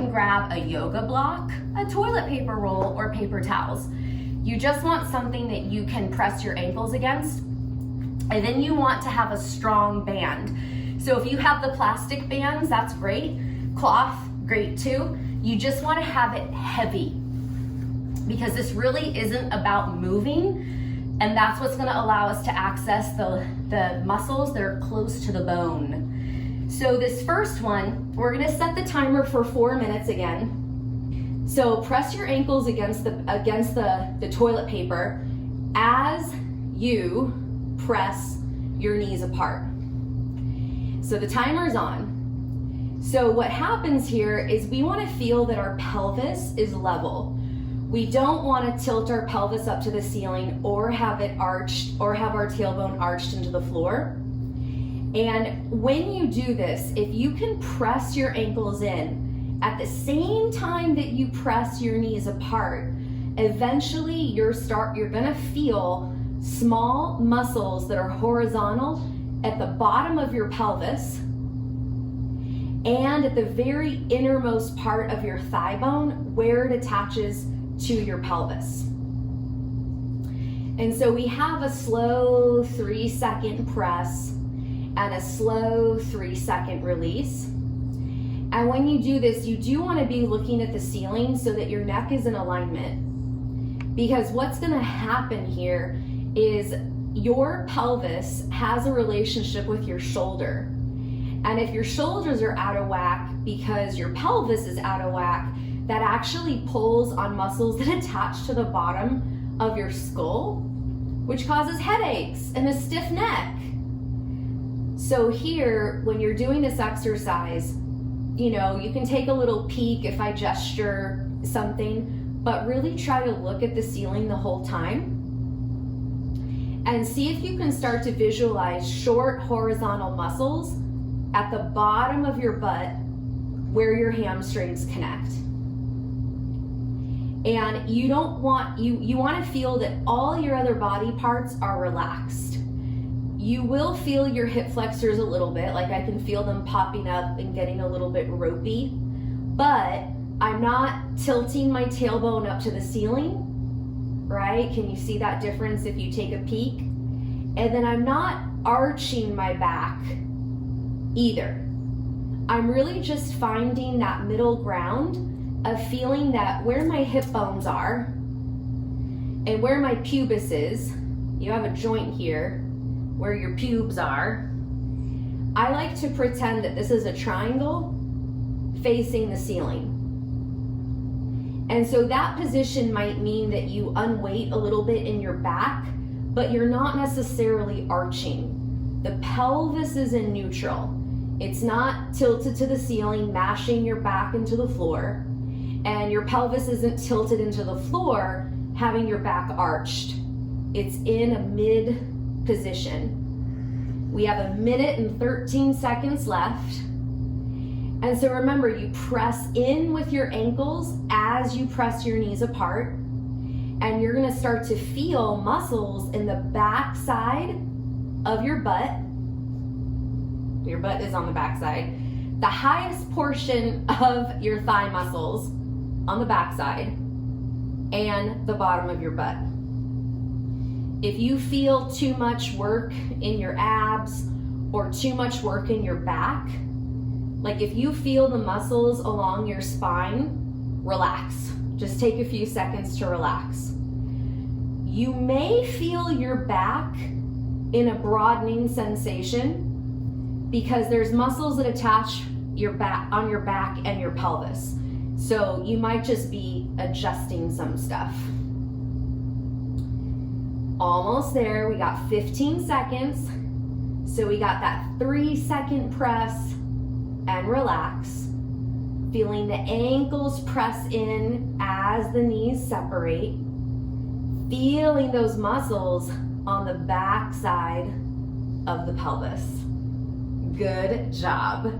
and grab a yoga block, a toilet paper roll, or paper towels. You just want something that you can press your ankles against, and then you want to have a strong band. So if you have the plastic bands, that's great. Cloth, great too. You just want to have it heavy, because this really isn't about moving, and that's what's going to allow us to access the muscles that are close to the bone. So this first one, we're going to set the timer for 4 minutes again. So press your ankles against the toilet paper as you press your knees apart. So the timer's on. So what happens here is we want to feel that our pelvis is level. We don't want to tilt our pelvis up to the ceiling or have it arched or have our tailbone arched into the floor. And when you do this, if you can press your ankles in at the same time that you press your knees apart, eventually you're gonna feel small muscles that are horizontal at the bottom of your pelvis and at the very innermost part of your thigh bone where it attaches to your pelvis. And so we have a slow 3-second press and a slow 3-second release. And when you do this, you do want to be looking at the ceiling so that your neck is in alignment. Because what's going to happen here is your pelvis has a relationship with your shoulder. And if your shoulders are out of whack because your pelvis is out of whack, that actually pulls on muscles that attach to the bottom of your skull, which causes headaches and a stiff neck. So here, when you're doing this exercise, you know, you can take a little peek if I gesture something, but really try to look at the ceiling the whole time and see if you can start to visualize short horizontal muscles at the bottom of your butt where your hamstrings connect. And you want to feel that all your other body parts are relaxed. You will feel your hip flexors a little bit, like I can feel them popping up and getting a little bit ropey, but I'm not tilting my tailbone up to the ceiling, right? Can you see that difference if you take a peek? And then I'm not arching my back either. I'm really just finding that middle ground of feeling that where my hip bones are and where my pubis is, you have a joint here where your pubes are. I like to pretend that this is a triangle facing the ceiling. And so that position might mean that you unweight a little bit in your back, but you're not necessarily arching. The pelvis is in neutral. It's not tilted to the ceiling, mashing your back into the floor, and your pelvis isn't tilted into the floor, having your back arched. It's in a mid position. We have 1 minute and 13 seconds left. And so remember, you press in with your ankles as you press your knees apart, and you're gonna start to feel muscles in the back side of your butt. Your butt is on the back side. The highest portion of your thigh muscles on the back side and the bottom of your butt. If you feel too much work in your abs or too much work in your back, like if you feel the muscles along your spine, relax. Just take a few seconds to relax. You may feel your back in a broadening sensation because there's muscles that attach your back on your back and your pelvis. So you might just be adjusting some stuff. Almost there, we got 15 seconds. So we got that 3-second press and relax. Feeling the ankles press in as the knees separate. Feeling those muscles on the back side of the pelvis. Good job.